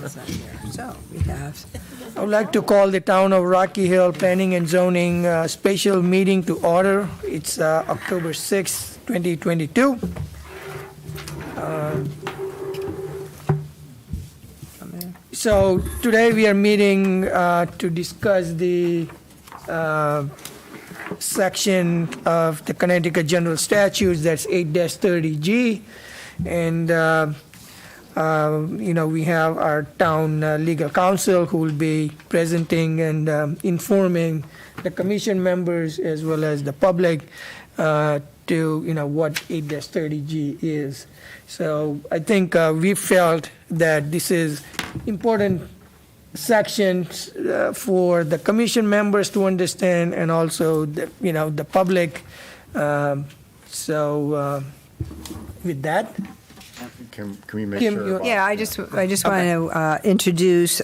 So we have, I would like to call the Town of Rocky Hill Planning and Zoning special meeting to order. It's October 6th, 2022. So today we are meeting to discuss the section of the Connecticut General Statutes, that's 8-30G. And we have our town legal counsel who will be presenting and informing the commission members as well as the public to, what 8-30G is. So I think we felt that this is important sections for the commission members to understand and also the public. With that, Can we make Kim, sure? yeah, I just want to introduce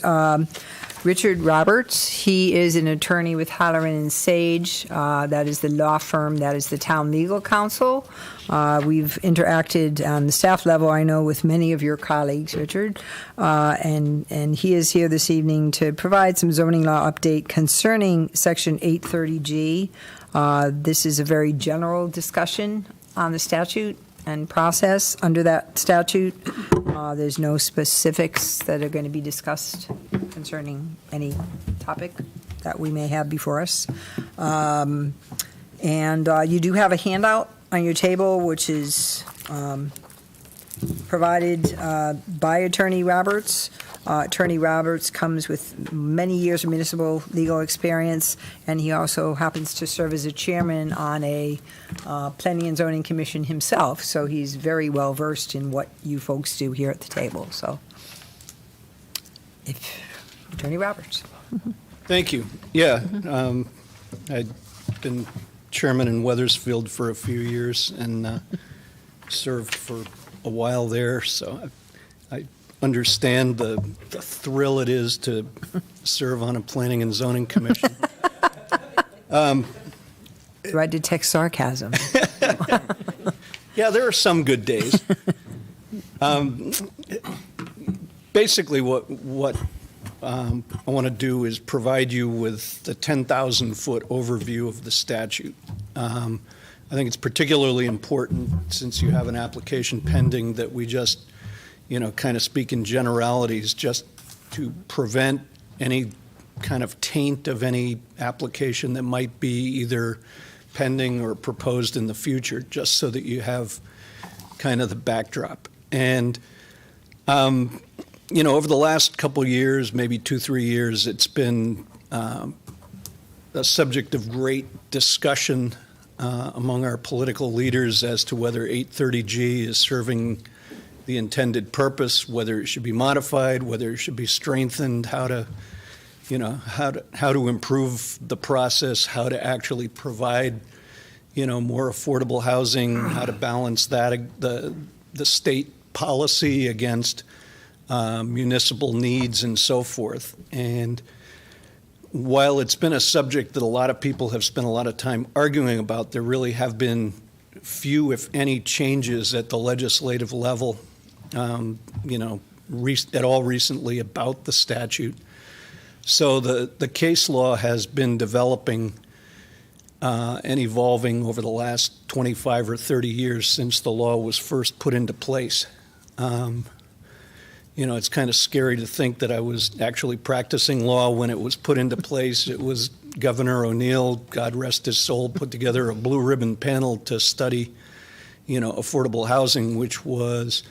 Richard Roberts. He is an attorney with Halloran and Sage. That is the law firm. That is the town legal counsel. We've interacted on the staff level, I know, with many of your colleagues, Richard. And he is here this evening to provide some zoning law update concerning Section 830G. This is a very general discussion on the statute and process under that statute. There's no specifics that are going to be discussed concerning any topic that we may have before us. And you do have a handout on your table, which is provided by Attorney Roberts. Attorney Roberts comes with many years of municipal legal experience, and he also happens to serve as a chairman on a planning and zoning commission himself, so he's very well versed in what you folks do here at the table. So, Attorney Roberts. Thank you. Yeah, I'd been chairman in Weathersfield for a few years and served for a while there, so I understand the thrill it is to serve on a planning and zoning commission. Do I detect sarcasm? Yeah, there are some good days. Basically, what I want to do is provide you with the 10,000-foot overview of the statute. I think it's particularly important, since you have an application pending, that we just kind of speak in generalities, just to prevent any kind of taint of any application that might be either pending or proposed in the future, just so that you have kind of the backdrop. And, over the last couple years, maybe 2-3 years, it's been a subject of great discussion among our political leaders as to whether 830G is serving the intended purpose, whether it should be modified, whether it should be strengthened, how to improve the process, how to actually provide, more affordable housing, how to balance that, the state policy against municipal needs and so forth. And while it's been a subject that a lot of people have spent a lot of time arguing about, there really have been few, if any, changes at the legislative level at all recently about the statute. So the case law has been developing and evolving over the last 25 or 30 years since the law was first put into place. It's kind of scary to think that I was actually practicing law when it was put into place. It was Governor O'Neill, God rest his soul, put together a blue ribbon panel to study, affordable housing, which was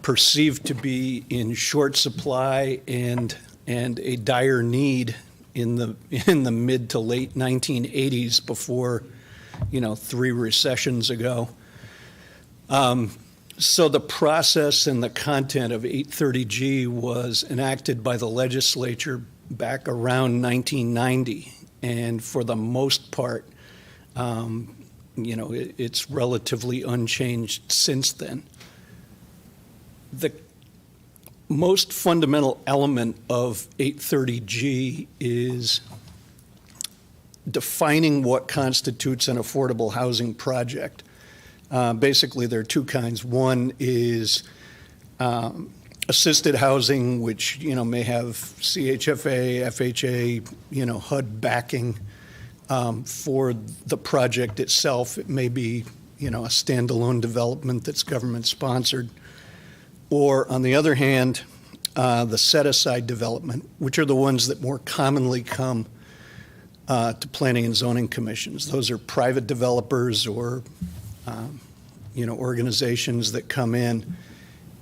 perceived to be in short supply and a dire need in the mid to late 1980s, before 3 recessions ago. So the process and the content of 830G was enacted by the legislature back around 1990, and for the most part, it's relatively unchanged since then. The most fundamental element of 830G is defining what constitutes an affordable housing project. Basically, there are two kinds. One is assisted housing, which, may have CHFA, FHA, HUD backing for the project itself. It may be, a standalone development that's government-sponsored. Or, on the other hand, the set-aside development, which are the ones that more commonly come to planning and zoning commissions. Those are private developers or, organizations that come in.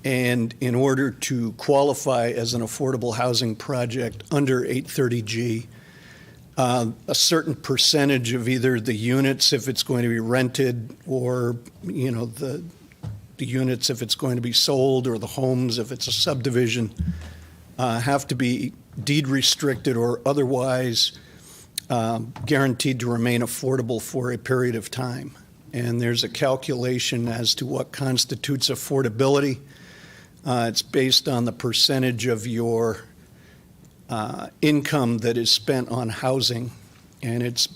And in order to qualify as an affordable housing project under 830G, a certain percentage of either the units if it's going to be rented or, the units if it's going to be sold or the homes if it's a subdivision have to be deed restricted or otherwise guaranteed to remain affordable for a period of time. And there's a calculation as to what constitutes affordability. It's based on the percentage of your income that is spent on housing, and it's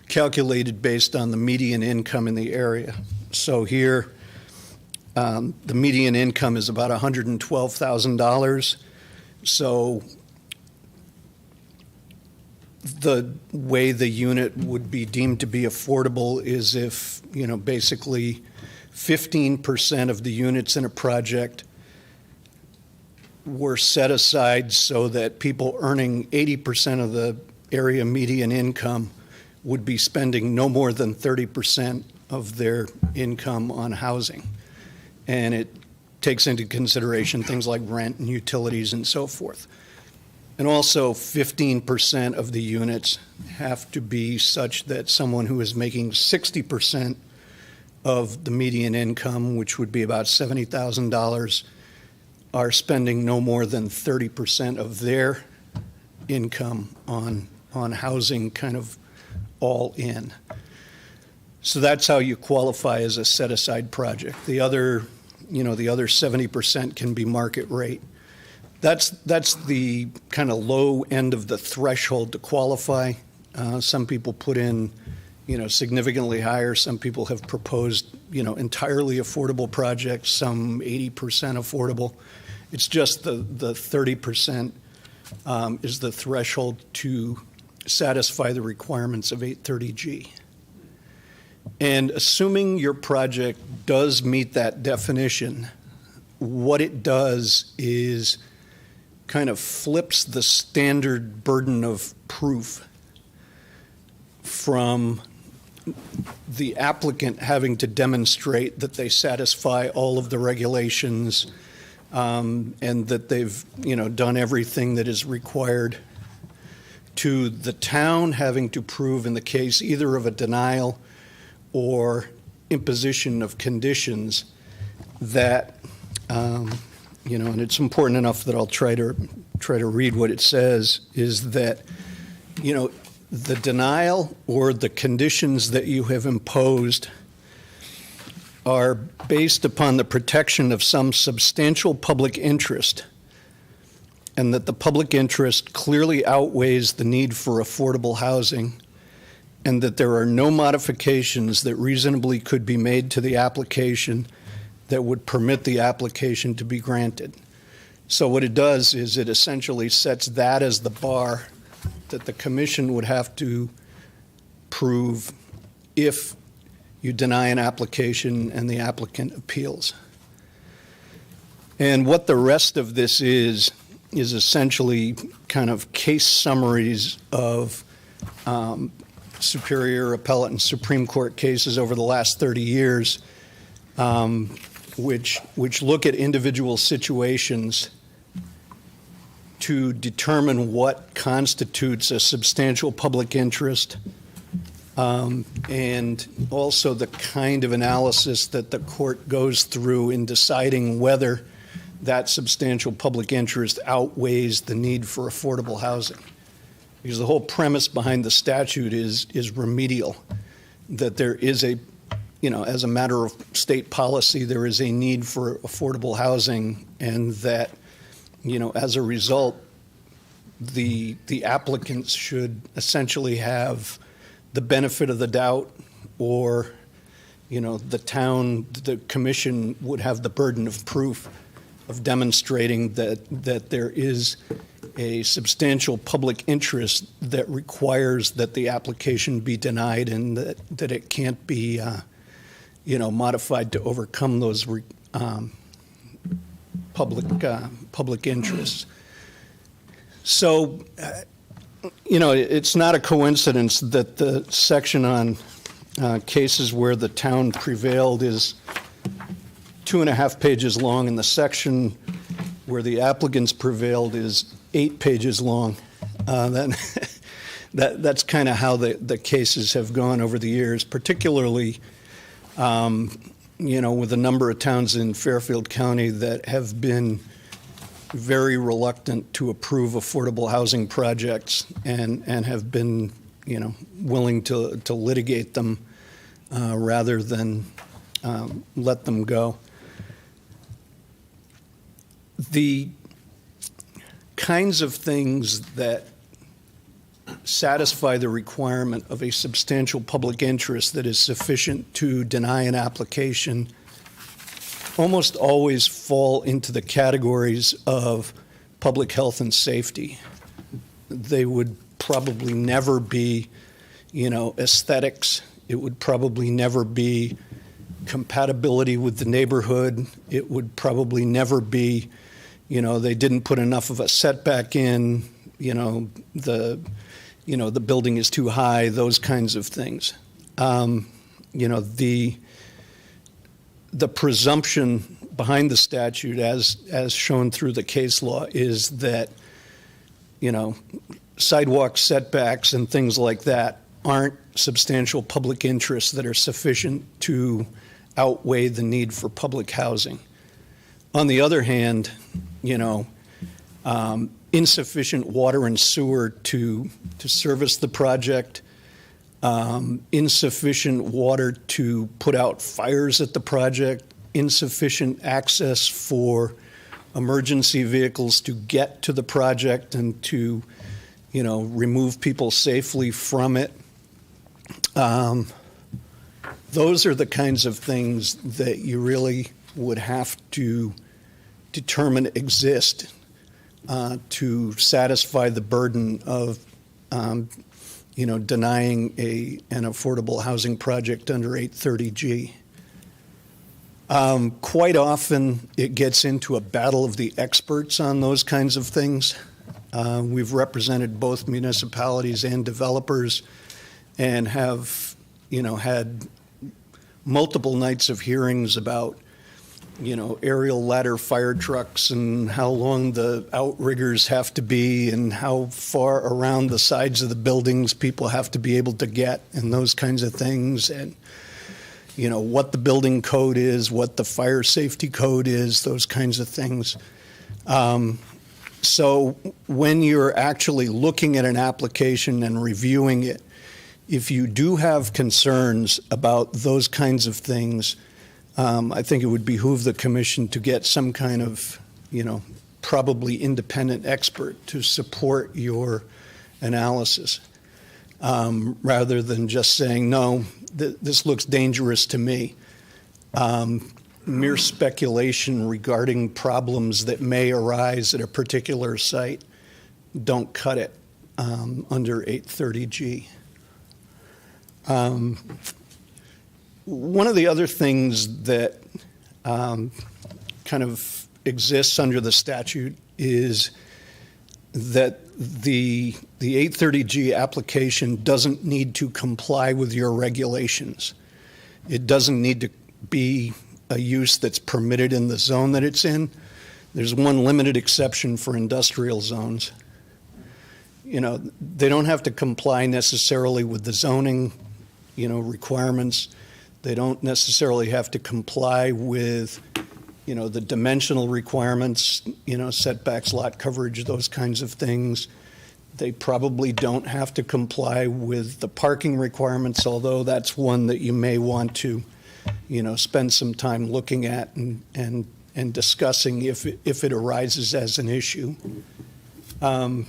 calculated based on the median income in the area. So here, the median income is about $112,000. So the way the unit would be deemed to be affordable is if, basically 15% of the units in a project were set aside so that people earning 80% of the area median income would be spending no more than 30% of their income on housing. And it takes into consideration things like rent and utilities and so forth. And also 15% of the units have to be such that someone who is making 60% of the median income, which would be about $70,000, are spending no more than 30% of their income on housing, kind of all in. So that's how you qualify as a set-aside project. The other 70% can be market rate. That's the kind of low end of the threshold to qualify. Some people put in, significantly higher. Some people have proposed, entirely affordable projects, some 80% affordable. It's just the 30% is the threshold to satisfy the requirements of 830G. And assuming your project does meet that definition, what it does is kind of flips the standard burden of proof from the applicant having to demonstrate that they satisfy all of the regulations and that they've, done everything that is required, to the town having to prove in the case either of a denial or imposition of conditions that, and it's important enough that I'll try to read what it says, is that, the denial or the conditions that you have imposed are based upon the protection of some substantial public interest, and that the public interest clearly outweighs the need for affordable housing, and that there are no modifications that reasonably could be made to the application that would permit the application to be granted. So what it does is it essentially sets that as the bar that the commission would have to prove if you deny an application and the applicant appeals. And what the rest of this is essentially kind of case summaries of Superior, Appellate, and Supreme Court cases over the last 30 years, which look at individual situations to determine what constitutes a substantial public interest, and also the kind of analysis that the court goes through in deciding whether that substantial public interest outweighs the need for affordable housing. Because the whole premise behind the statute is remedial, that there is as a matter of state policy, there is a need for affordable housing, and that, as a result, the applicants should essentially have the benefit of the doubt, or, the commission would have the burden of proof demonstrating that there is a substantial public interest that requires that the application be denied and that it can't be, modified to overcome those public interests. So, it's not a coincidence that the section on cases where the town prevailed is 2.5 pages long, and the section where the applicants prevailed is 8 pages long. That's kind of how the cases have gone over the years, particularly, with a number of towns in Fairfield County that have been very reluctant to approve affordable housing projects and have been, willing to litigate them rather than let them go. The kinds of things that satisfy the requirement of a substantial public interest that is sufficient to deny an application almost always fall into the categories of public health and safety. They would probably never be, aesthetics. It would probably never be compatibility with the neighborhood. It would probably never be, they didn't put enough of a setback in, the building is too high, those kinds of things. The presumption behind the statute, as shown through the case law, is that, sidewalk setbacks and things like that aren't substantial public interests that are sufficient to outweigh the need for public housing. On the other hand, insufficient water and sewer to service the project, insufficient water to put out fires at the project, insufficient access for emergency vehicles to get to the project and to, remove people safely from it. Those are the kinds of things that you really would have to determine exist to satisfy the burden of denying an affordable housing project under 830G. Quite often, it gets into a battle of the experts on those kinds of things. We've represented both municipalities and developers and have, had multiple nights of hearings about, aerial ladder fire trucks and how long the outriggers have to be and how far around the sides of the buildings people have to be able to get and those kinds of things. And, what the building code is, what the fire safety code is, those kinds of things. So when you're actually looking at an application and reviewing it, if you do have concerns about those kinds of things, I think it would behoove the commission to get some kind of, probably independent expert to support your analysis, rather than just saying, no, this looks dangerous to me. Mere speculation regarding problems that may arise at a particular site don't cut it under 830G. One of the other things that kind of exists under the statute is that the 830G application doesn't need to comply with your regulations. It doesn't need to be a use that's permitted in the zone that it's in. There's one limited exception for industrial zones. They don't have to comply necessarily with the zoning, requirements. They don't necessarily have to comply with, the dimensional requirements, setbacks, lot coverage, those kinds of things. They probably don't have to comply with the parking requirements, although that's one that you may want to, spend some time looking at and discussing if it arises as an issue. So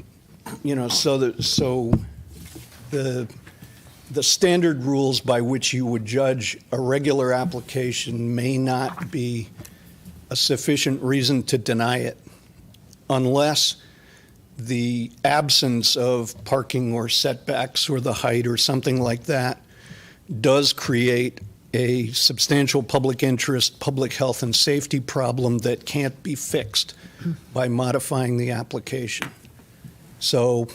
the standard rules by which you would judge a regular application may not be a sufficient reason to deny it unless the absence of parking or setbacks or the height or something like that does create a substantial public interest, public health and safety problem that can't be fixed by modifying the application. So,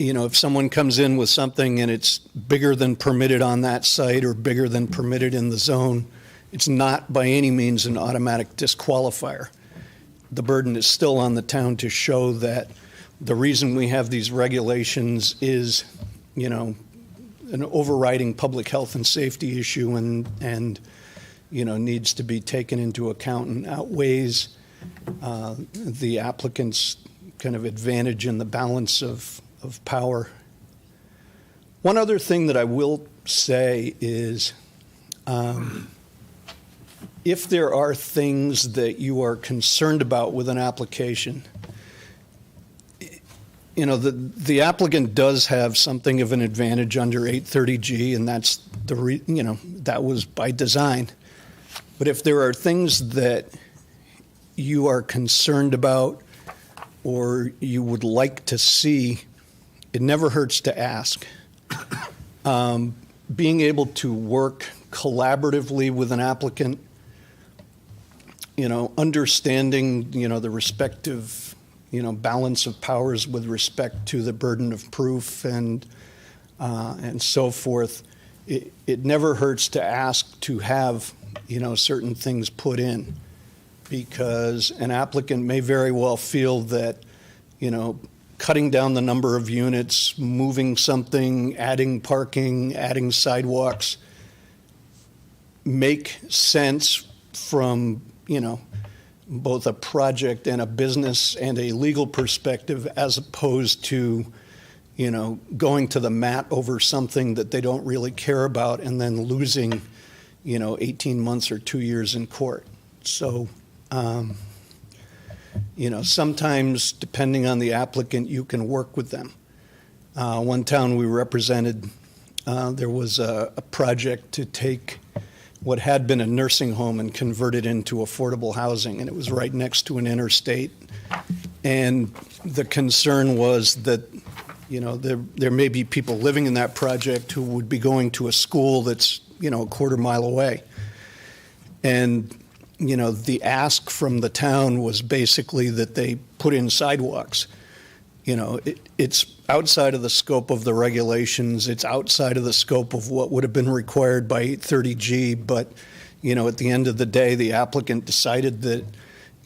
if someone comes in with something and it's bigger than permitted on that site or bigger than permitted in the zone, it's not by any means an automatic disqualifier. The burden is still on the town to show that the reason we have these regulations is, an overriding public health and safety issue and needs to be taken into account and outweighs the applicant's kind of advantage in the balance of power. One other thing that I will say is if there are things that you are concerned about with an application, the applicant does have something of an advantage under 830G, and that's that was by design. But if there are things that you are concerned about or you would like to see, it never hurts to ask. Being able to work collaboratively with an applicant, understanding, the respective, balance of powers with respect to the burden of proof and so forth, it never hurts to ask to have, certain things put in, because an applicant may very well feel that, cutting down the number of units, moving something, adding parking, adding sidewalks, make sense from, both a project and a business and a legal perspective, as opposed to, going to the mat over something that they don't really care about and then losing, 18 months or 2 years in court. So, sometimes depending on the applicant, you can work with them. One town we represented, there was a project to take what had been a nursing home and convert it into affordable housing, and it was right next to an interstate. And the concern was that, there may be people living in that project who would be going to a school that's, a quarter mile away. And, the ask from the town was basically that they put in sidewalks. It's outside of the scope of the regulations. It's outside of the scope of what would have been required by 830G. But, at the end of the day, the applicant decided that,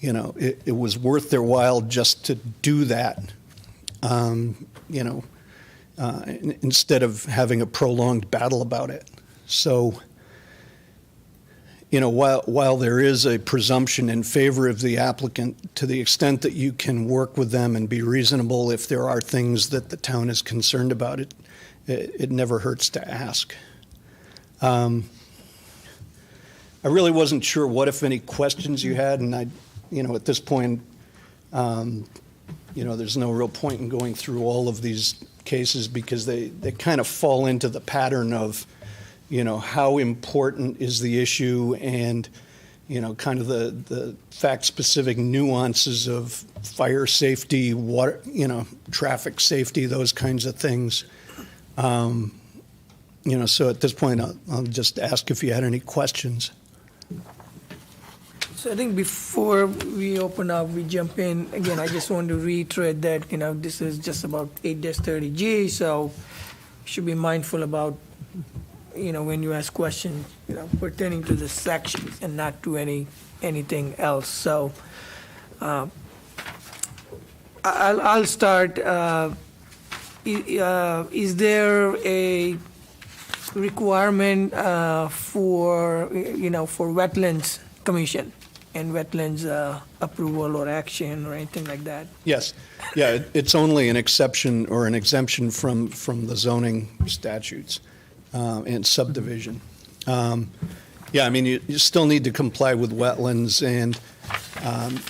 it was worth their while just to do that, instead of having a prolonged battle about it. So, while there is a presumption in favor of the applicant, to the extent that you can work with them and be reasonable if there are things that the town is concerned about, it never hurts to ask. I really wasn't sure what, if any, questions you had, and at this point, there's no real point in going through all of these cases because they kind of fall into the pattern of, how important is the issue and, kind of the fact-specific nuances of fire safety, water, traffic safety, those kinds of things. So at this point, I'll just ask if you had any questions. So I think before we open up, we jump in, again, I just want to reiterate that, this is just about 8-30G, so you should be mindful about, when you ask questions, pertaining to the sections and not to anything else. So I'll start. Is there a requirement for wetlands commission and wetlands approval or action or anything like that? Yes. Yeah, it's only an exception or an exemption from the zoning statutes and subdivision. You still need to comply with wetlands, and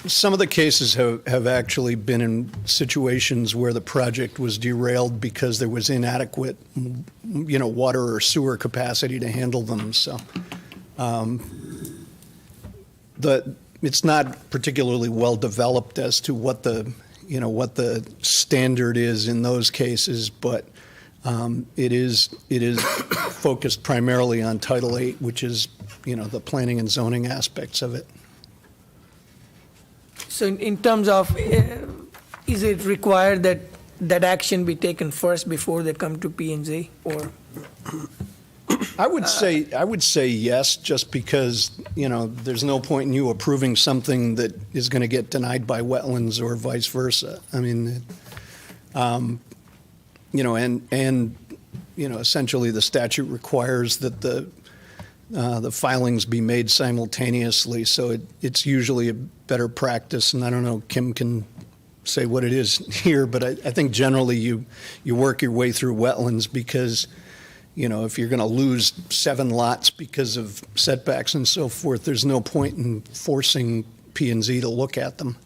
some of the cases have actually been in situations where the project was derailed because there was inadequate, water or sewer capacity to handle them. So, it's not particularly well developed as to what the standard is in those cases, but it is focused primarily on Title VIII, which is, the planning and zoning aspects of it. So in terms of, is it required that that action be taken first before they come to P and Z, or? I would say yes, just because, there's no point in you approving something that is going to get denied by wetlands or vice versa. I mean, essentially the statute requires that the filings be made simultaneously, so it's usually a better practice, and I don't know, Kim can say what it is here, but I think generally you work your way through wetlands because, if you're going to lose 7 lots because of setbacks and so forth, there's no point in forcing P&Z to look at them.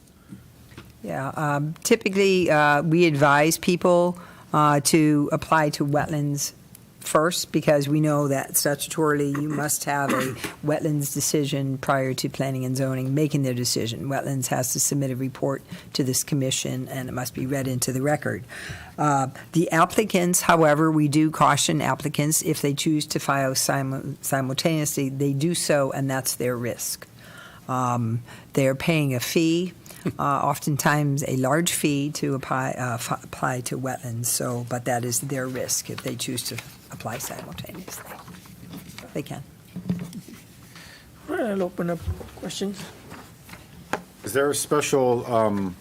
Yeah, typically, we advise people to apply to wetlands first because we know that statutorily you must have a wetlands decision prior to planning and zoning making their decision. Wetlands has to submit a report to this commission and it must be read into the record. The applicants, however, we do caution applicants if they choose to file simultaneously, they do so and that's their risk. They're paying a fee. Oftentimes a large fee to apply to wetlands, but that is their risk if they choose to apply simultaneously. They can. All right, I'll open up questions. Is there a special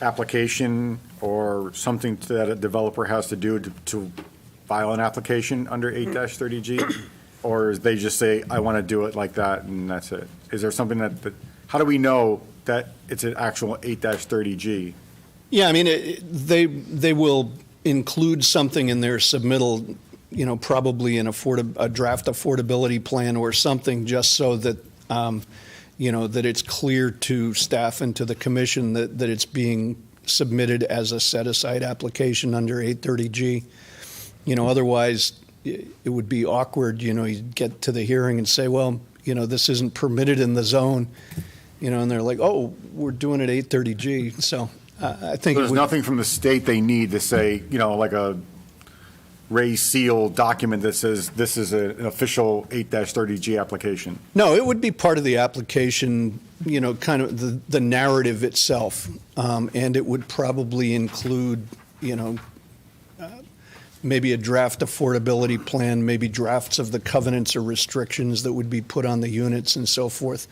application or something that a developer has to do to file an application under 8-30G? Or they just say, I want to do it like that, and that's it? Is there something that how do we know that it's an actual 8-30G? Yeah, I mean, they will include something in their submittal, probably in a draft affordability plan or something, just so that, that it's clear to staff and to the commission that it's being submitted as a set-aside application under 830G. Otherwise, it would be awkward, you get to the hearing and say, well, this isn't permitted in the zone, and they're like, oh, we're doing it 830G. So I think There's nothing from the state they need to say, like a raised seal document that says this is an official 8-30G application. No, it would be part of the application, kind of the narrative itself. And it would probably include, maybe a draft affordability plan, maybe drafts of the covenants or restrictions that would be put on the units and so forth,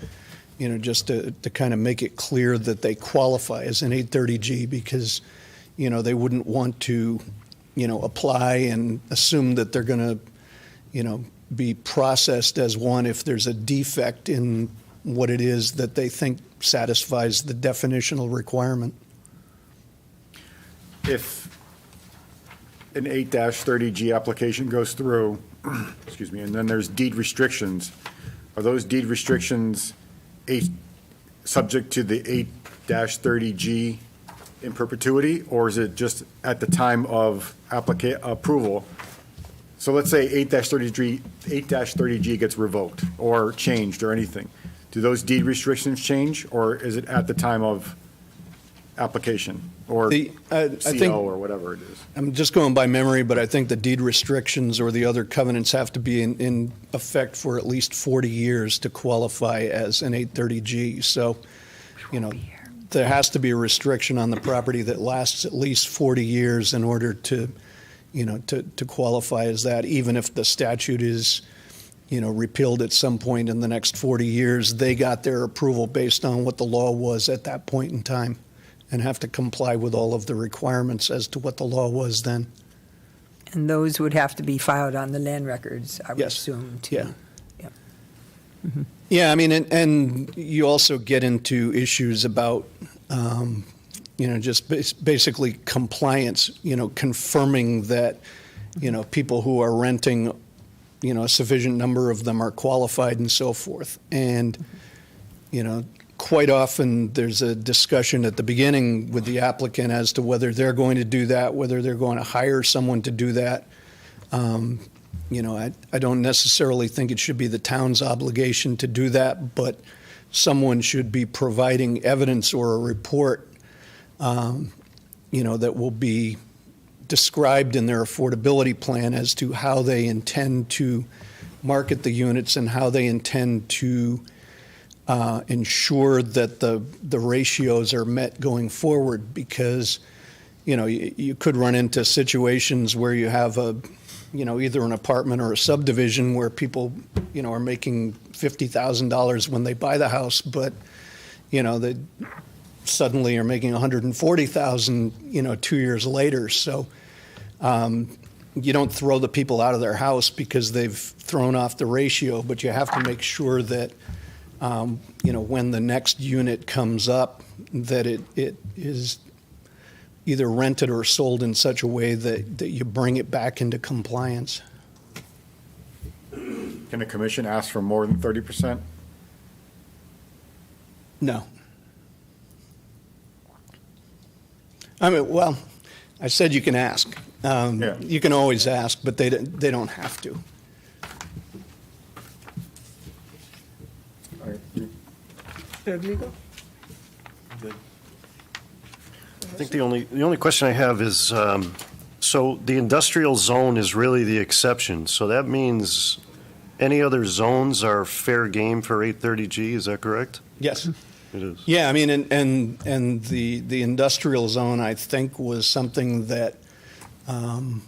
just to kind of make it clear that they qualify as an 830G because, they wouldn't want to, apply and assume that they're going to, be processed as one if there's a defect in what it is that they think satisfies the definitional requirement. If an 8-30G application goes through, excuse me, and then there's deed restrictions, are those deed restrictions subject to the 8-30G in perpetuity, or is it just at the time of approval? So let's say 8-30G gets revoked or changed or anything. Do those deed restrictions change, or is it at the time of application or I CO think, or whatever it is? I'm just going by memory, but I think the deed restrictions or the other covenants have to be in effect for at least 40 years to qualify as an 830G. So, there has to be a restriction on the property that lasts at least 40 years in order to, to qualify as that, even if the statute is, repealed at some point in the next 40 years. They got their approval based on what the law was at that point in time and have to comply with all of the requirements as to what the law was then. And those would have to be filed on the land records, I would Yes. assume, too. Yeah. Yeah, I mean, and you also get into issues about, just basically compliance, confirming that, people who are renting, a sufficient number of them are qualified and so forth. And, quite often there's a discussion at the beginning with the applicant as to whether they're going to do that, whether they're going to hire someone to do that. I don't necessarily think it should be the town's obligation to do that, but someone should be providing evidence or a report, that will be described in their affordability plan as to how they intend to market the units and how they intend to ensure that the ratios are met going forward. Because, you could run into situations where you have either an apartment or a subdivision where people, are making $50,000 when they buy the house, but, they suddenly are making $140,000, 2 years later. So you don't throw the people out of their house because they've thrown off the ratio, but you have to make sure that, when the next unit comes up, that it is either rented or sold in such a way that you bring it back into compliance. Can the commission ask for more than 30%? No. Well, I said you can ask. Yeah. You can always ask, but they don't have to. All right. Third legal? I think the only question I have is, so the industrial zone is really the exception. So that means any other zones are fair game for 830G, is that correct? Yes. It is. Yeah, I mean, and the industrial zone, I think, was something that, kind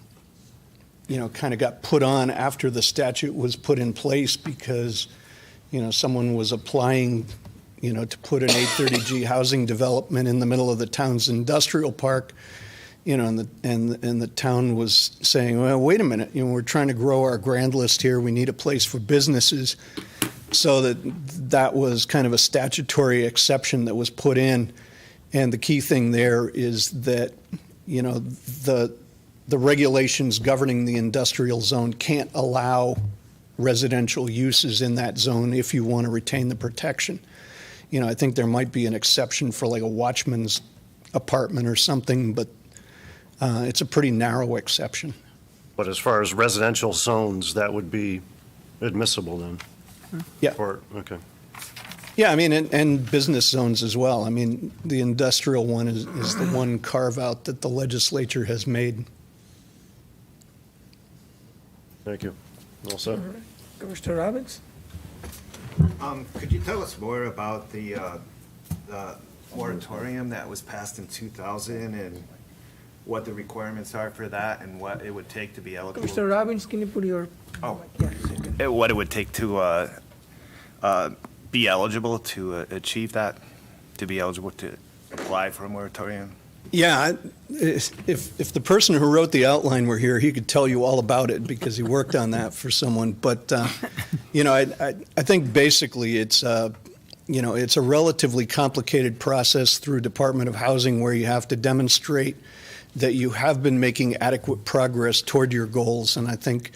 of got put on after the statute was put in place because, someone was applying, to put an 830G housing development in the middle of the town's industrial park, and the town was saying, well, wait a minute, we're trying to grow our grand list here. We need a place for businesses. So that was kind of a statutory exception that was put in. And the key thing there is that, the regulations governing the industrial zone can't allow residential uses in that zone if you want to retain the protection. I think there might be an exception for like a watchman's apartment or something, but it's a pretty narrow exception. But as far as residential zones, that would be admissible then? Yeah. Okay. Yeah, I mean, and business zones as well. I mean, the industrial one is the one carve-out that the legislature has made. Thank you. All set? Commissioner Robbins? Could you tell us more about the moratorium that was passed in 2000 and what the requirements are for that and what it would take to be eligible? Commissioner Robbins, can you put your, Oh, yeah, what it would take to be eligible to achieve that, to be eligible to apply for a moratorium? Yeah, if the person who wrote the outline were here, he could tell you all about it because he worked on that for someone. But I think basically it's it's a relatively complicated process through Department of Housing where you have to demonstrate that you have been making adequate progress toward your goals. And I think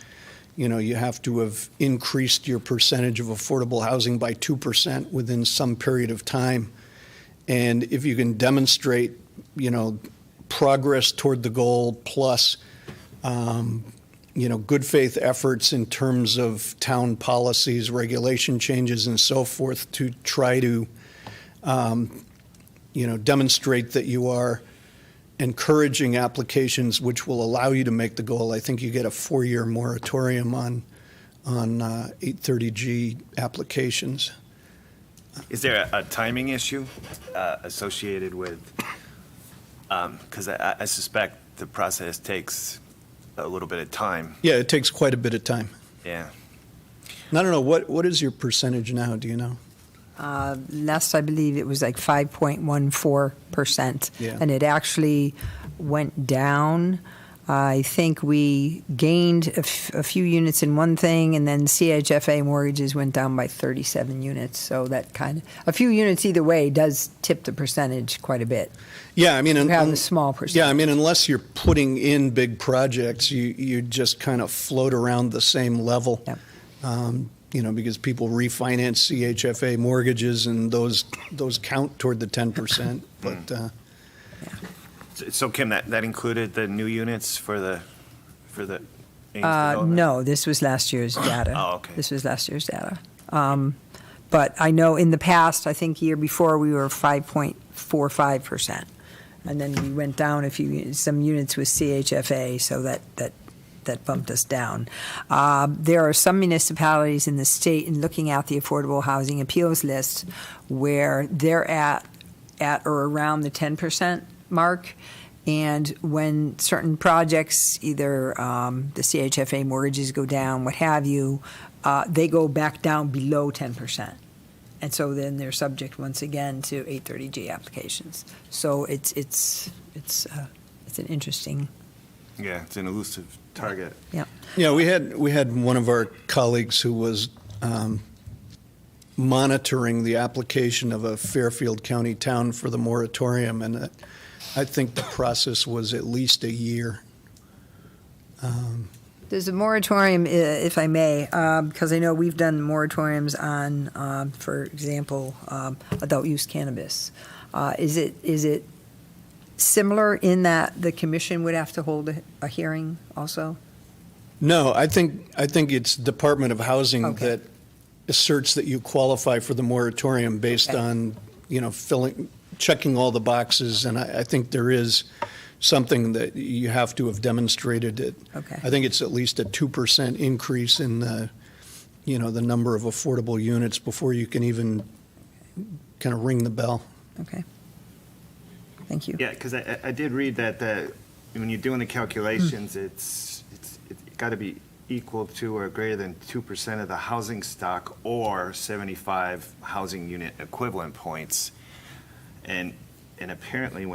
you have to have increased your percentage of affordable housing by 2% within some period of time. And if you can demonstrate progress toward the goal plus, good faith efforts in terms of town policies, regulation changes, and so forth to try to, demonstrate that you are encouraging applications which will allow you to make the goal. I think you get a 4-year moratorium on 830G applications. Is there a timing issue associated with, because I suspect the process takes a little bit of time. Yeah, it takes quite a bit of time. Yeah. And I don't know, what is your percentage now? Do you know? Last I believe it was like 5.14%. Yeah. And it actually went down. I think we gained a few units in one thing, and then CHFA mortgages went down by 37 units. So that kind of, a few units either way does tip the percentage quite a bit. Yeah, I mean, You have a small percentage. yeah, I mean, unless you're putting in big projects, you just kind of float around the same level. Yep. Because people refinance CHFA mortgages and those count toward the 10%. But So Kim, that included the new units for the Ames development? No, this was last year's data. Oh, okay. This was last year's data. But I know in the past, I think year before, we were 5.45%. And then we went down some units with CHFA, so that bumped us down. There are some municipalities in the state, in looking at the Affordable Housing Appeals List, where they're at or around the 10% mark. And when certain projects, either the CHFA mortgages go down, what have you, they go back down below 10%. And so then they're subject once again to 830G applications. So it's an interesting. Yeah, it's an elusive target. Yeah. Yeah, we had one of our colleagues who was monitoring the application of a Fairfield County town for the moratorium, and I think the process was at least a year. There's a moratorium, if I may, because I know we've done moratoriums on, for example, adult use cannabis. Is it similar in that the commission would have to hold a hearing also? No, I think it's Department of Housing Okay. that asserts that you qualify for the moratorium based Okay. on, checking all the boxes, and I think there is something that you have to have demonstrated it. Okay. I think it's at least a 2% increase in the number of affordable units before you can even kind of ring the bell. Okay. Thank you. Yeah, because I did read that when you're doing the calculations, it's got to be equal to or greater than 2% of the housing stock or 75 housing unit equivalent points. And apparently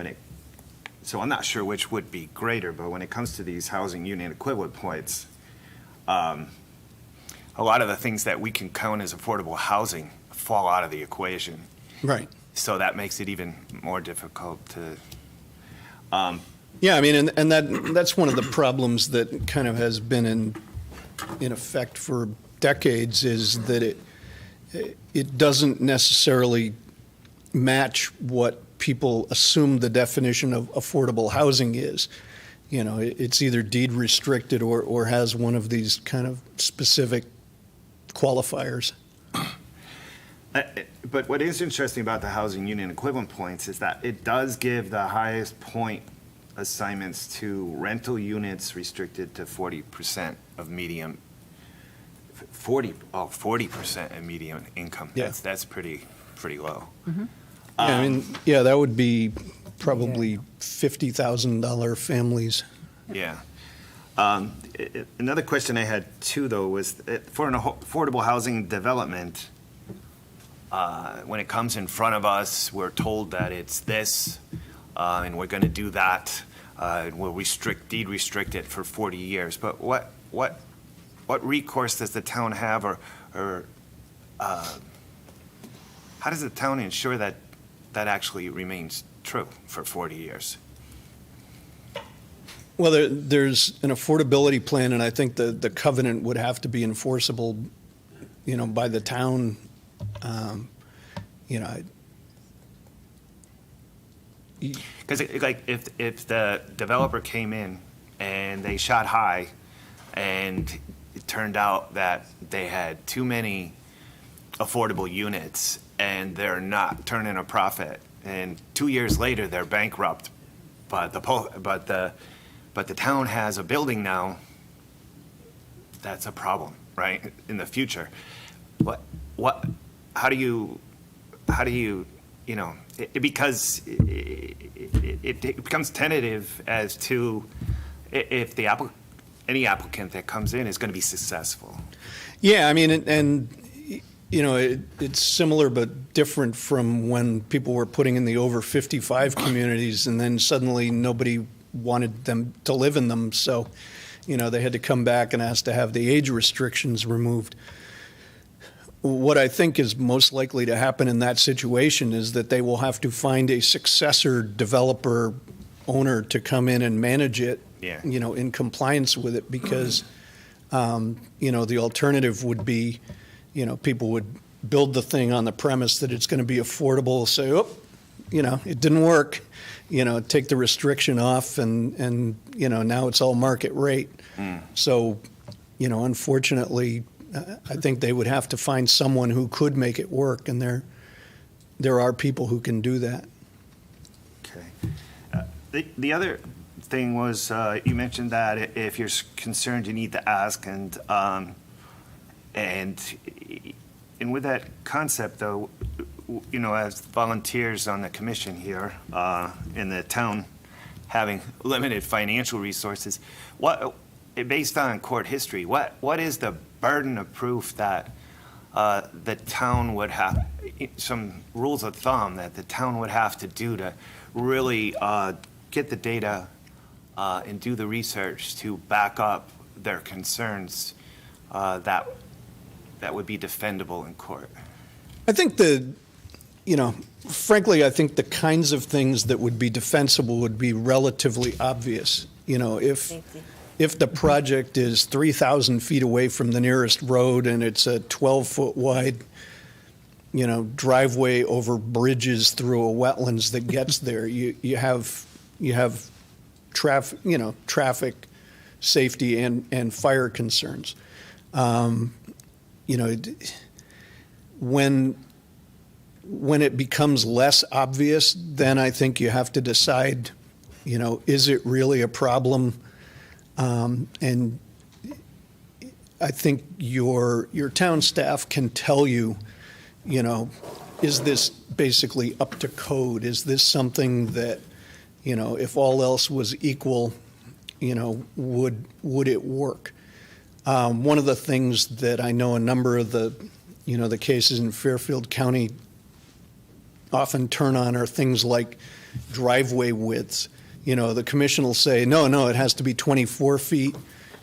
so I'm not sure which would be greater, but when it comes to these housing unit equivalent points, a lot of the things that we can count as affordable housing fall out of the equation. Right. So that makes it even more difficult to, Yeah, I mean, and that's one of the problems that kind of has been in effect for decades, is that it doesn't necessarily match what people assume the definition of affordable housing is. It's either deed restricted or has one of these kind of specific qualifiers. but what is interesting about the housing unit equivalent points is that it does give the highest point assignments to rental units restricted to 40% of median, 40% of median income. Yeah. That's pretty low. Yeah, I mean, that would be probably $50,000 families. Yeah. Another question I had too, though, was for an affordable housing development, when it comes in front of us, we're told that it's this, and we're going to do that. We'll deed restrict it for 40 years. But what recourse does the town have, or how does the town ensure that actually remains true for 40 years? Well, there's an affordability plan, and I think the covenant would have to be enforceable, by the town. Because if the developer came in and they shot high, and it turned out that they had too many affordable units and they're not turning a profit, and 2 years later they're bankrupt, but the town has a building now, that's a problem, right? In the future, how do you because it becomes tentative as to if any applicant that comes in is going to be successful. Yeah, I mean, and it's similar but different from when people were putting in the over 55 communities, and then suddenly nobody wanted them to live in them, so they had to come back and ask to have the age restrictions removed. What I think is most likely to happen in that situation is that they will have to find a successor developer owner to come in and manage it, Yeah. in compliance with it, because, the alternative would be, people would build the thing on the premise that it's going to be affordable, say, it didn't work, take the restriction off and now it's all market rate. So, unfortunately, I think they would have to find someone who could make it work, and there are people who can do that. Okay. The other thing was, you mentioned that if you're concerned, you need to ask, and with that concept, though, as volunteers on the commission here, in the town having limited financial resources, based on court history, what is the burden of proof that the town would have, some rules of thumb that the town would have to do to really get the data and do the research to back up their concerns that would be defendable in court? I think frankly, I think the kinds of things that would be defensible would be relatively obvious. If the project is 3,000 feet away from the nearest road and it's a 12-foot wide, driveway over bridges through a wetlands that gets there, you have traffic safety and fire concerns. When it becomes less obvious, then I think you have to decide, is it really a problem? And I think your town staff can tell you, is this basically up to code? Is this something that, if all else was equal, would it work? One of the things that I know a number of the cases in Fairfield County often turn on are things like driveway widths. The commission will say, no, it has to be 24 feet,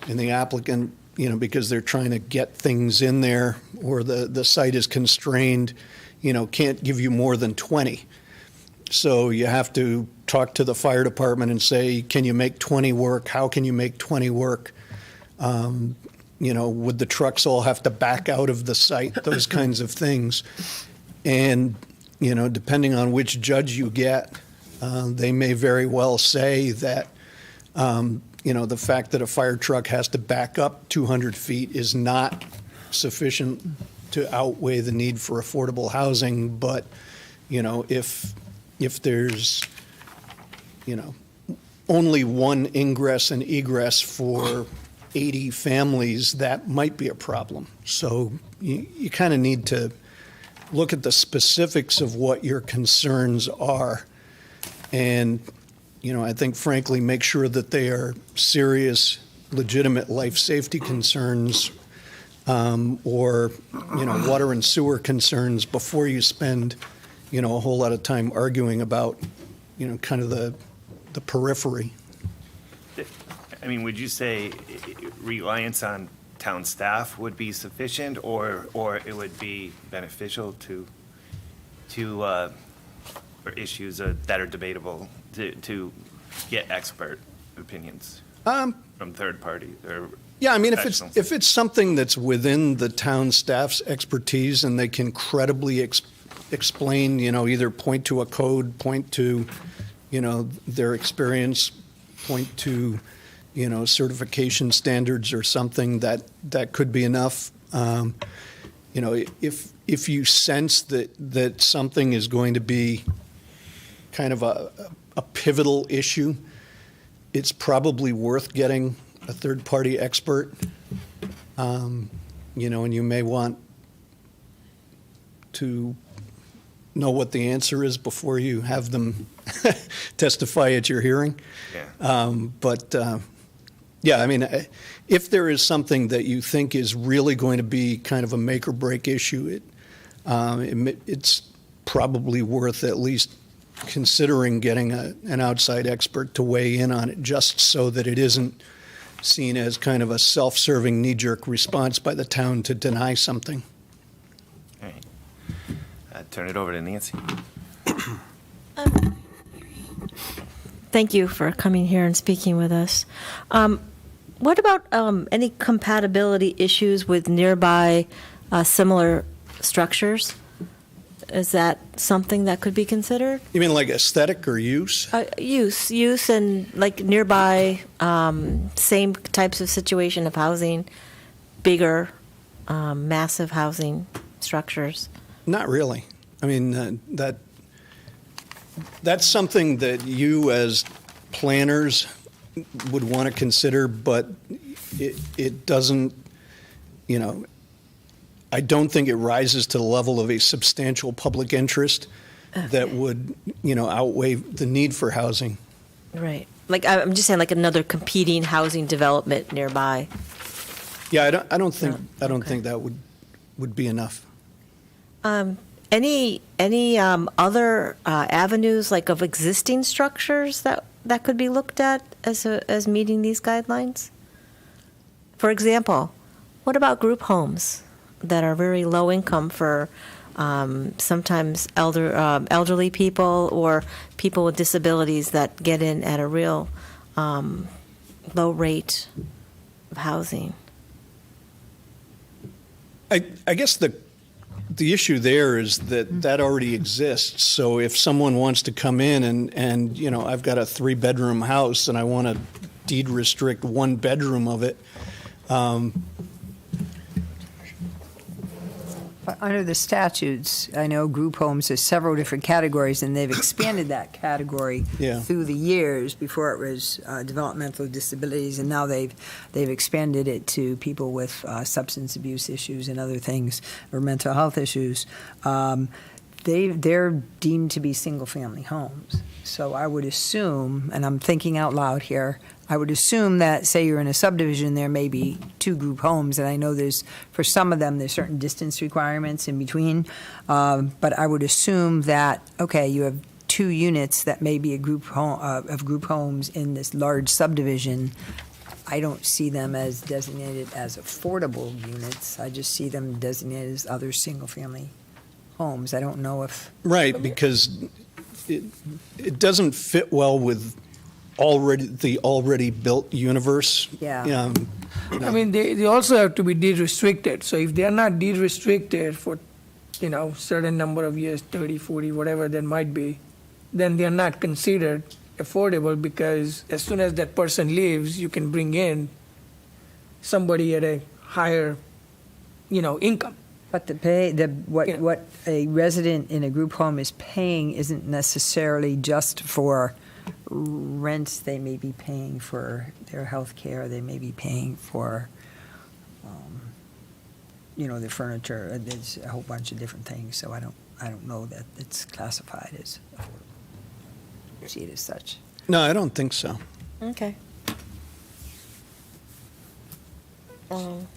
and the applicant, because they're trying to get things in there, or the site is constrained, can't give you more than 20. So you have to talk to the fire department and say, can you make 20 work? How can you make 20 work? Would the trucks all have to back out of the site? Those kinds of things. And, depending on which judge you get, they may very well say that, the fact that a fire truck has to back up 200 feet is not sufficient to outweigh the need for affordable housing. But, if there's, only one ingress and egress for 80 families, that might be a problem. So you kind of need to look at the specifics of what your concerns are. And, I think, frankly, make sure that they are serious, legitimate life safety concerns or, water and sewer concerns before you spend, a whole lot of time arguing about, kind of the periphery. I mean, would you say reliance on town staff would be sufficient, or it would be beneficial for issues that are debatable to get expert opinions from third party or Yeah, I mean, professionals? if it's something that's within the town staff's expertise and they can credibly explain, either point to a code, point to, their experience, point to, certification standards or something, that could be enough. If you sense that something is going to be kind of a pivotal issue, it's probably worth getting a third-party expert, and you may want to know what the answer is before you have them testify at your hearing. Yeah. Yeah, I mean, if there is something that you think is really going to be kind of a make or break issue, it's probably worth at least considering getting an outside expert to weigh in on it, just so that it isn't seen as kind of a self-serving knee-jerk response by the town to deny something. All right. Turn it over to Nancy. Thank you for coming here and speaking with us. What about any compatibility issues with nearby similar structures? Is that something that could be considered? You mean like aesthetic or use? Use and like nearby, same types of situation of housing, bigger, massive housing structures. Not really. I mean, that's something that you as planners would want to consider, but it doesn't, I don't think it rises to the level of a substantial public interest that would, outweigh the need for housing. Right. Like I'm just saying, like another competing housing development nearby. Yeah, I don't think okay. think that would be enough. Any other avenues like of existing structures that could be looked at as meeting these guidelines? For example, what about group homes that are very low income for sometimes elderly people or people with disabilities that get in at a real low rate of housing? I guess the issue there is that already exists. So if someone wants to come in and I've got a 3-bedroom house and I want to deed restrict 1 bedroom of it. But under the statutes, I know group homes has several different categories, and they've expanded that category Yeah. through the years. Before it was developmental disabilities, and now they've expanded it to people with substance abuse issues and other things, or mental health issues. They're deemed to be single-family homes. So I would assume, and I'm thinking out loud here, I would assume that, say you're in a subdivision, there may be 2 group homes, and I know for some of them, there's certain distance requirements in between, but I would assume that, okay, you have 2 units that may be a group home, of group homes in this large subdivision. I don't see them as designated as affordable units. I just see them designated as other single-family homes. I don't know if... Right, because it doesn't fit well with the already built universe. Yeah. I mean, they also have to be deed restricted. So if they're not deed restricted for, certain number of years, 30, 40, whatever that might be, then they're not considered affordable, because as soon as that person leaves, you can bring in somebody at a higher, income. But what a resident in a group home is paying isn't necessarily just for rent. They may be paying for their health care. They may be paying for, their furniture. There's a whole bunch of different things. So I don't know that it's classified as affordable. See it as such. No, I don't think so. Okay.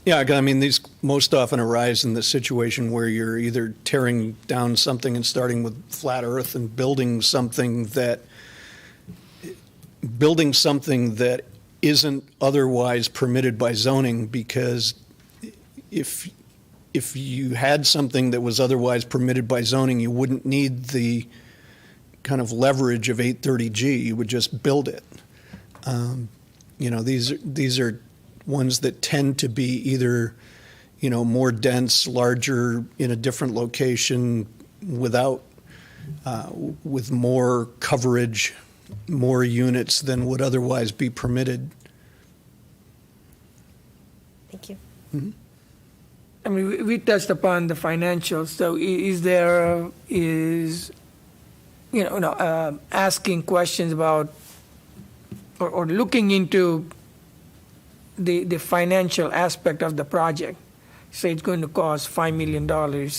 Yeah, I mean, these most often arise in the situation where you're either tearing down something and starting with flat earth and building something that isn't otherwise permitted by zoning, because if you had something that was otherwise permitted by zoning, you wouldn't need the kind of leverage of 830G. You would just build it. These are ones that tend to be either, more dense, larger, in a different location, with more coverage, more units than would otherwise be permitted. Thank you. Mm-hmm. I mean, we touched upon the financials. So asking questions about or looking into the financial aspect of the project. Say it's going to cost $5 million,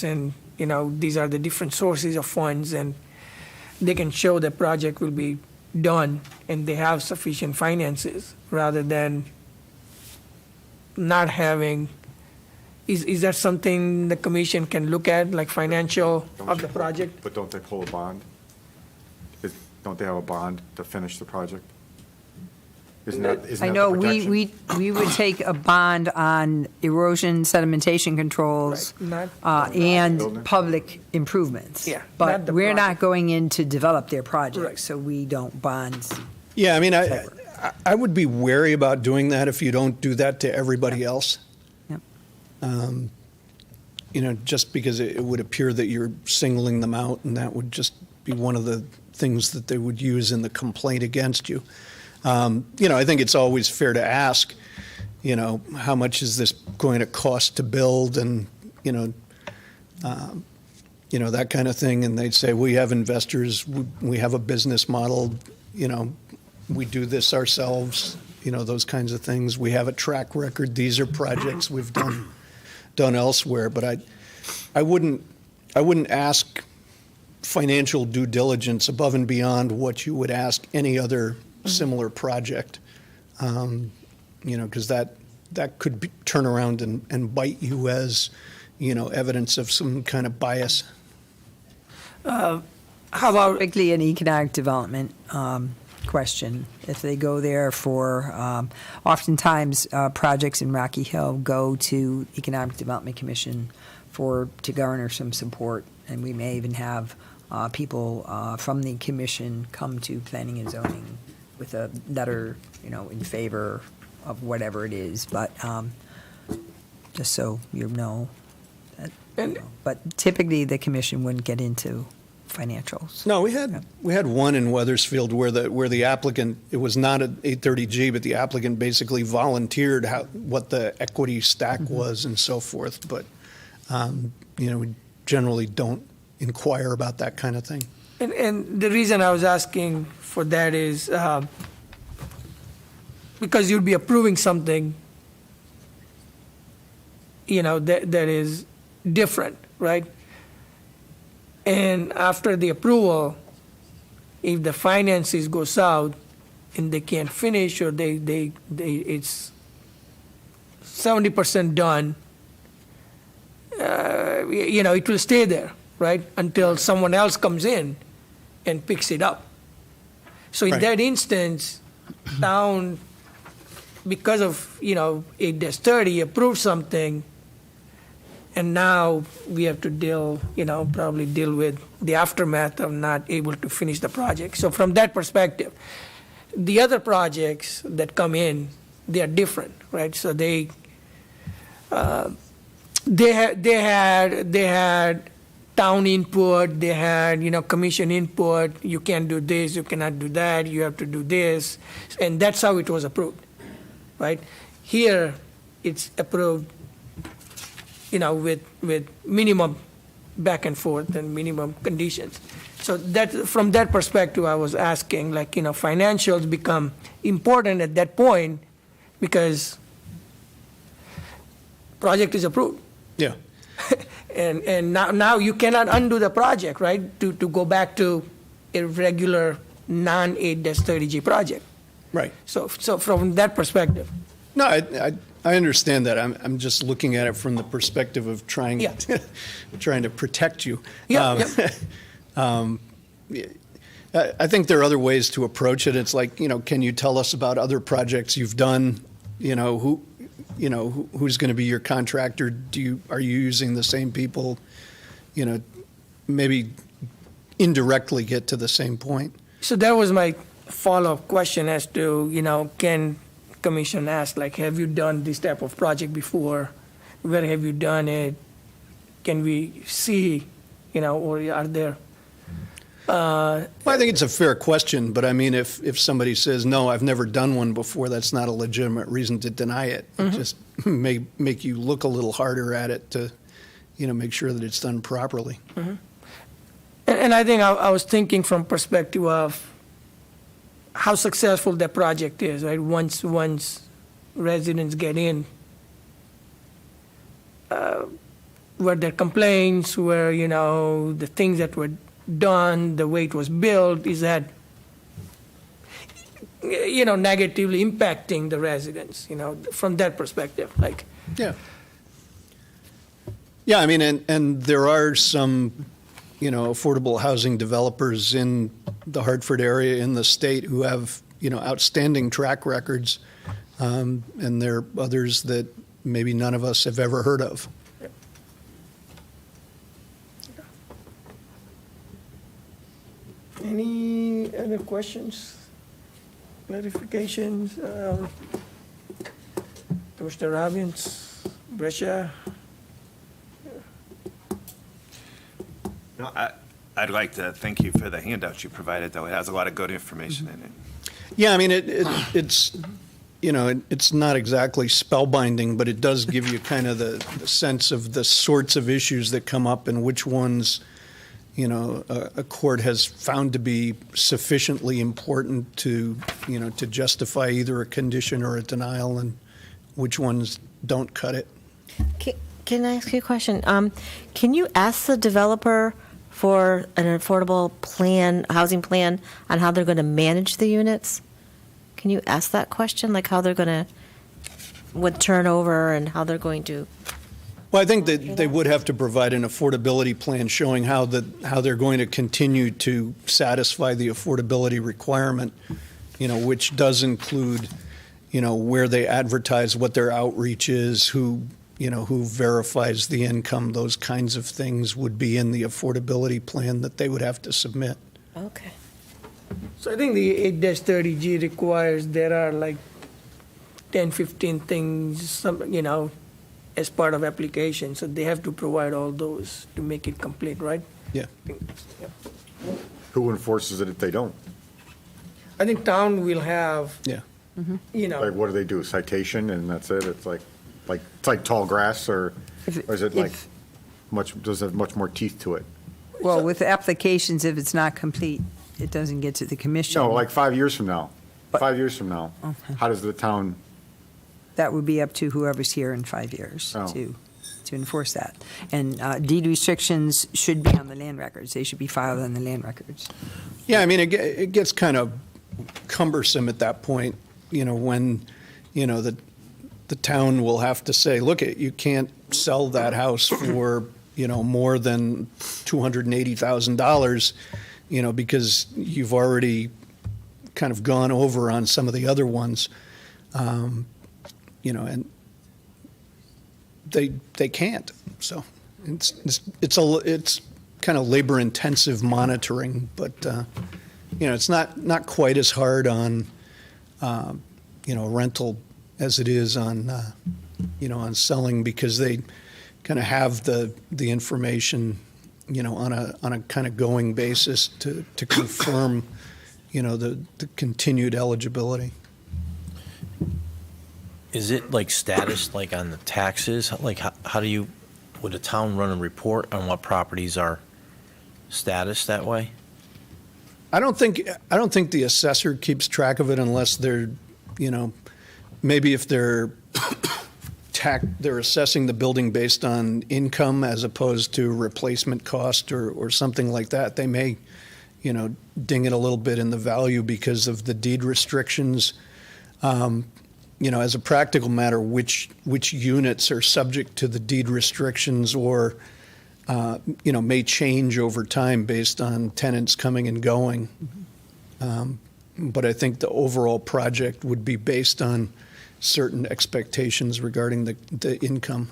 and these are the different sources of funds, and they can show the project will be done and they have sufficient finances, rather than not having. Is that something the commission can look at, like financial of the project? But don't they pull a bond? Don't they have a bond to finish the project? Isn't that I know the protection? we would take a bond on erosion sedimentation controls Right, not- and Building. public improvements. Yeah, not But the we're not project. going in to develop their Right. project, so we don't bond. Yeah, I mean, I would be wary about doing that if you don't do that to everybody else. Yep. just because it would appear that you're singling them out, and that would just be one of the things that they would use in the complaint against you. I think it's always fair to ask, how much is this going to cost to build, and, that kind of thing. And they'd say, we have investors, we have a business model, we do this ourselves, those kinds of things. We have a track record. These are projects we've done elsewhere. But I wouldn't ask financial due diligence above and beyond what you would ask any other similar project, because that could turn around and bite you as, evidence of some kind of bias. How about, Strictly an economic development question. If they go there for, oftentimes, projects in Rocky Hill go to Economic Development Commission to garner some support, and we may even have people from the commission come to planning and zoning with a letter, in favor of whatever it is. But just so you know, but typically the commission wouldn't get into financials. No, we had one in Weathersfield where the applicant, it was not an 830G, but the applicant basically volunteered what the equity stack was and so forth. But we generally don't inquire about that kind of thing. and the reason I was asking for that is because you'd be approving something, that is different, right? And after the approval, if the finances go south and they can't finish, or it's 70% done, it will stay there, right? Until someone else comes in and picks it up. So in Right. that instance, town, because of, 8-30 approved something, and now we have to probably deal with the aftermath of not able to finish the project. So from that perspective, the other projects that come in, they are different, right? So they had town input, they had, commission input, you can't do this, you cannot do that, you have to do this, and that's how it was approved, right? Here, it's approved, with minimum back and forth and minimum conditions. So from that perspective, I was asking, financials become important at that point because project is approved. Yeah. And now you cannot undo the project, right, to go back to a regular non-8-30G project. Right. So from that perspective. No, I understand that. I'm just looking at it from the perspective of trying Yeah. trying to protect you. Yeah, I think there are other ways to approach it. It's like, can you tell us about other projects you've done? Who's going to be your contractor? Are you using the same people? Maybe indirectly get to the same point. So that was my follow-up question as to, can commission ask, have you done this type of project before? Where have you done it? Can we see, or are there? Well, I think it's a fair question, but I mean, if somebody says, no, I've never done one before, that's not a legitimate reason to deny it. It just may make you look a little harder at it to, make sure that it's done properly. And I think I was thinking from perspective of how successful that project is, right? Once residents get in, where their complaints, where, the things that were done, the way it was built, is that, negatively impacting the residents, from that perspective, Yeah. Yeah, I mean, and there are some, affordable housing developers in the Hartford area, in the state, who have, outstanding track records, and there are others that maybe none of us have ever heard of. Any other questions, clarifications? Mr. Robbins, Brescia? No, I'd like to thank you for the handout you provided, though. It has a lot of good information in it. Yeah, I mean, it's, you know, it's not exactly spellbinding, but it does give you kind of the sense of the sorts of issues that come up and which ones, you know, a court has found to be sufficiently important to, you know, to justify either a condition or a denial, and which ones don't cut it. Can I ask you a question? Can you ask the developer for an affordable plan, housing plan, on how they're going to manage the units? Can you ask that question, like how they're going to, with turnover and how they're going to? Well, I think that they would have to provide an affordability plan showing how they're going to continue to satisfy the affordability requirement, you know, which does include, you know, where they advertise, what their outreach is, who verifies the income, those kinds of things would be in the affordability plan that they would have to submit. Okay. So I think the 8-30G requires, there are like 10, 15 things, some, you know, as part of application, so they have to provide all those to make it complete, right? Yeah. Who enforces it if they don't? I think town will have, Yeah. you know. Like, what do they do, citation, and that's it? It's like tall grass, or is it like does it have much more teeth to it? Well, with applications, if it's not complete, it doesn't get to the commission. No, like 5 years from now. But- 5 years from now, Okay. how does the town, That would be up to whoever's here in 5 years Oh. to enforce that. And deed restrictions should be on the land records. They should be filed on the land records. Yeah, I mean, it gets kind of cumbersome at that point, you know, when, you know, the town will have to say, look, you can't sell that house for, you know, more than $280,000, you know, because you've already kind of gone over on some of the other ones, you know, and they can't. So it's kind of labor intensive monitoring, but you know, it's not quite as hard on you know, rental as it is on you know, on selling, because they kind of have the information, you know, on a kind of going basis to confirm, you know, the continued eligibility. Is it like status, like on the taxes? Like how do you, would a town run a report on what properties are status that way? I don't think the assessor keeps track of it unless they're, you know, maybe if they're assessing the building based on income as opposed to replacement cost or something like that. They may, you know, ding it a little bit in the value because of the deed restrictions. You know, as a practical matter, which units are subject to the deed restrictions or, you know, may change over time based on tenants coming and going. But I think the overall project would be based on certain expectations regarding the income.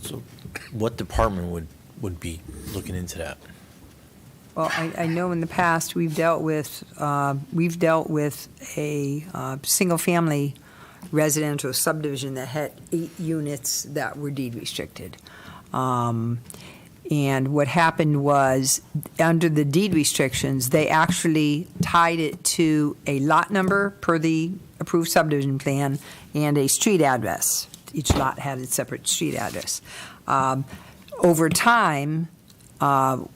So what department would be looking into that? Well, I know in the past, we've dealt with a single-family residential subdivision that had 8 units that were deed restricted. And what happened was, under the deed restrictions, they actually tied it to a lot number per the approved subdivision plan and a street address. Each lot had its separate street address. Over time,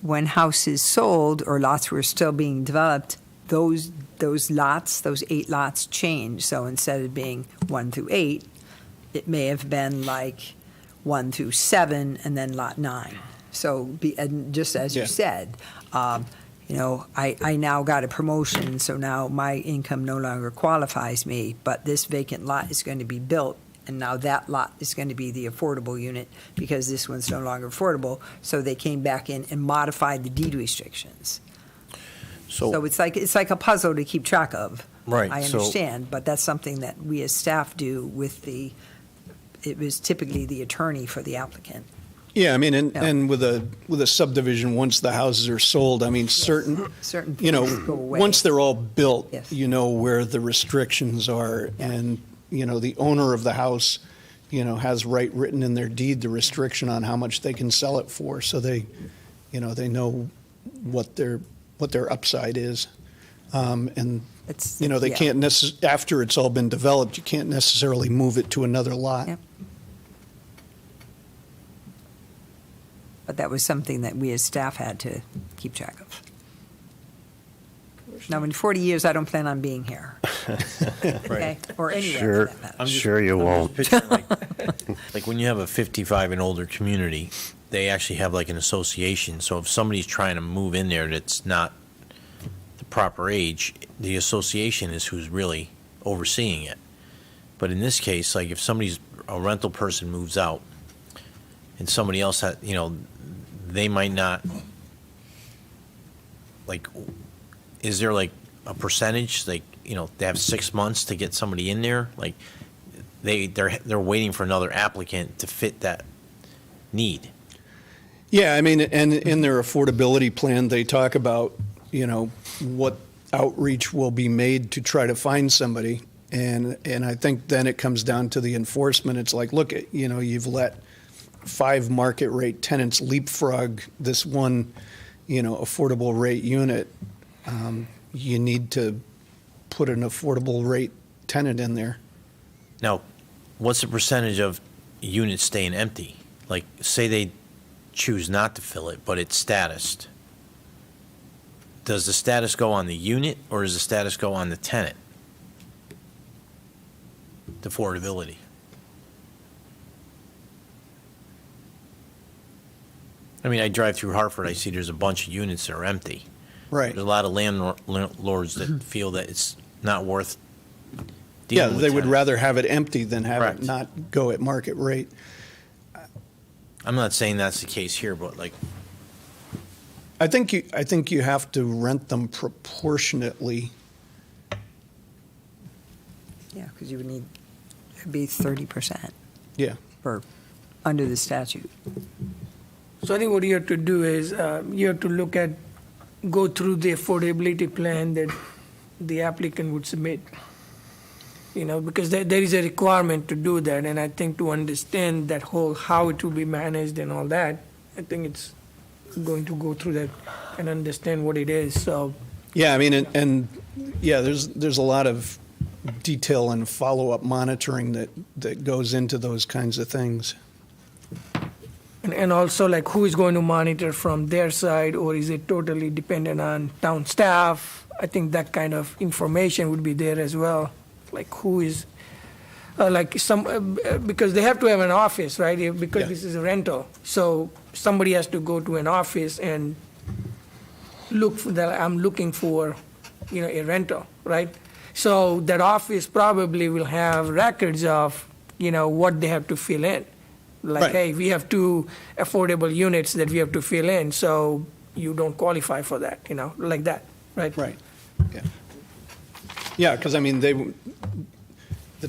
when houses sold or lots were still being developed, those lots, those 8 lots changed. So instead of being 1 through 8, it may have been like 1 through 7 and then lot 9. So and just as you said, you know, I now got a promotion, so now my income no longer qualifies me, but this vacant lot is going to be built. And now that lot is going to be the affordable unit because this one's no longer affordable. So they came back in and modified the deed restrictions. So it's like a puzzle to keep track of. Right, I so- understand, but that's something that we as staff do with it was typically the attorney for the applicant. Yeah, I mean, Yeah. and with a subdivision, once the houses are sold, I mean, certain you know, things go away. once they're all built, Yes. you know where the restrictions are, and you know, the owner of the house has right written in their deed the restriction on how much they can sell it for, so they know what their upside is. And, It's- they yeah. can't after it's all been developed, you can't necessarily move it to another lot. Yep. But that was something that we as staff had to keep track of. Now, in 40 years, I don't plan on being here. Okay? Or anywhere Sure. for that matter. Sure you won't. Picture like when you have a 55 and older community, they actually have like an association. So if somebody's trying to move in there that's not the proper age, the association is who's really overseeing it. But in this case, like if a rental person moves out and somebody else they might not, like, is there like a percentage, like, they have 6 months to get somebody in there? Like, they're waiting for another applicant to fit that need. Yeah, I mean, and in their affordability plan, they talk about, what outreach will be made to try to find somebody. And I think then it comes down to the enforcement. It's like, look, you've let 5 market rate tenants leapfrog this one, affordable rate unit. You need to put an affordable rate tenant in there. Now, what's the percentage of units staying empty? Like, say they choose not to fill it, but it's statused. Does the status go on the unit, or does the status go on the tenant? The affordability. I mean, I drive through Hartford, I see there's a bunch of units that are empty. Right. There's a lot of landlords that feel that it's not worth Yeah, dealing with they would tenants. rather have it empty than have Correct. it not go at market rate. I'm not saying that's the case here, but like, I think you have to rent them proportionately. Yeah, because you would need, it'd be 30% Yeah. for, under the statute. So I think what you have to do is, you have to go through the affordability plan that the applicant would submit. Because there is a requirement to do that, and I think to understand that how it will be managed and all that, I think it's going to go through that and understand what it is, so. Yeah, I mean, and yeah, there's a lot of detail and follow-up monitoring that goes into those kinds of things. And also, like, who is going to monitor from their side, or is it totally dependent on town staff? I think that kind of information would be there as well. Like, who is, because they have to have an office, right? Because Yeah. this is a rental. So somebody has to go to an office and look for that. I'm looking for, a rental, right? So that office probably will have records of, what they have to fill in. Like, Right. hey, we have 2 affordable units that we have to fill in, so you don't qualify for that, like that, right? Right. Yeah. Yeah, because I mean, the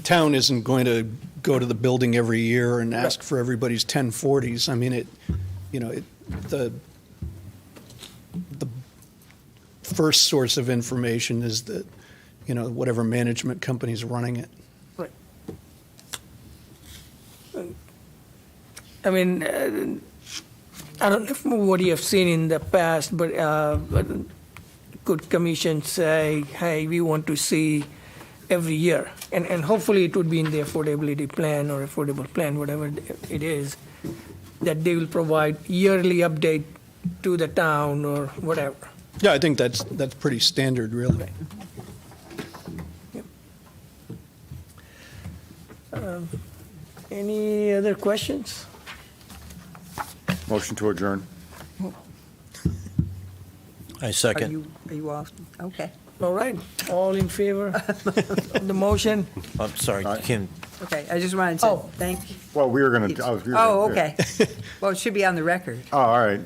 town isn't going to go to the building every year and ask for everybody's 1040s. I mean, the first source of information is that, whatever management company's running it. Right. I mean, I don't know what you have seen in the past, but could commission say, hey, we want to see every year? And hopefully it would be in the affordability plan or affordable plan, whatever it is, that they will provide yearly update to the town or whatever. Yeah, I think that's pretty standard, really. Any other questions? Motion to adjourn. I Are second. you off? Okay, All right, all in favor of the motion? I'm sorry, Kim, okay, I just wanted to Oh. thank, Well, we were going to. oh, okay. Well, it should be on the record. Oh, all right.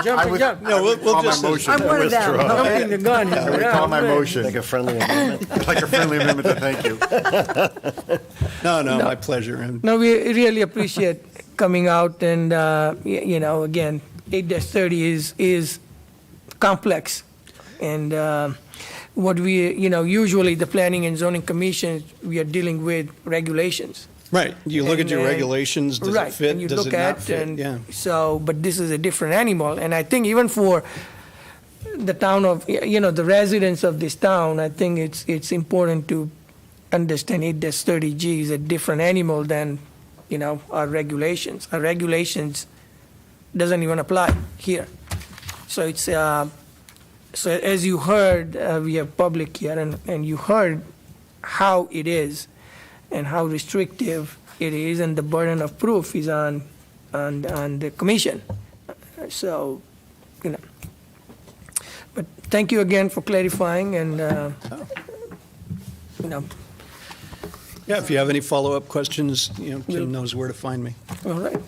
Jump. No, we'll just. I'm one of them. Jumping the gun here. I withdraw my motion. Like a friendly amendment? Like a friendly amendment to thank you. No, my pleasure. And No, we really appreciate coming out and, again, 8-30 is complex. And what we, usually the Planning and Zoning Commission, we are dealing with regulations. Right, you look at your And then- regulations, does Right, it fit, and you does look it not at, fit? and Yeah. so, but this is a different animal, and I think even for the town of, the residents of this town, I think it's important to understand 8-30G is a different animal than, our regulations. Our regulations doesn't even apply here. So it's, so as you heard, we have public here, and you heard how it is and how restrictive it is, and the burden of proof is on the commission. So, but thank you again for clarifying, and, Yeah, if you have any follow-up questions, Jim knows where to find me. all right.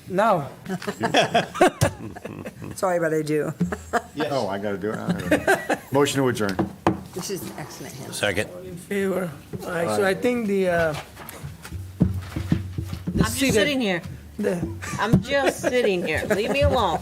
Now, Sorry, but I do. Oh, I got to do it. All right. Motion to adjourn. This is excellent, Hannah. Second. in favor. All right, so I think the I'm just sitting here. the I'm just sitting here. Leave me alone.